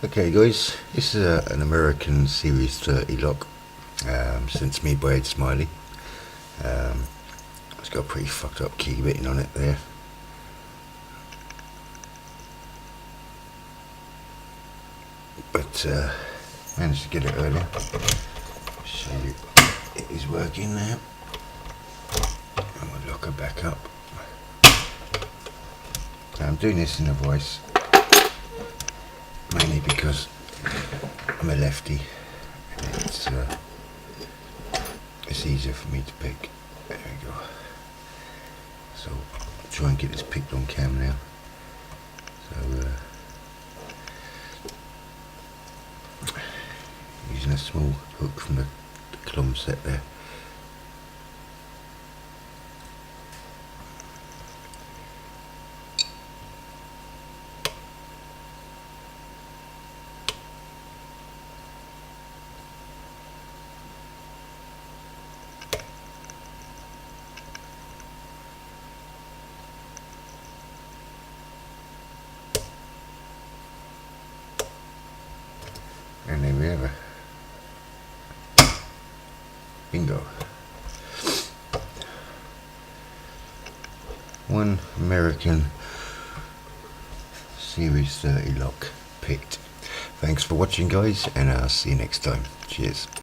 Okay guys, this is an American Series 30 lock, sent me by edsmiley. It's got a pretty fucked up key bitting on it there. But managed to get it earlier. So it is working now. And we'll lock her back up. Now I'm doing this in a voice mainly because I'm a lefty and it's easier for me to pick. There we go. So I'll try and get this picked on cam now. So using a small hook from the clomb set there. And there we have it. Bingo. One American Series 30 lock picked. Thanks for watching guys, and I'll see you next time. Cheers.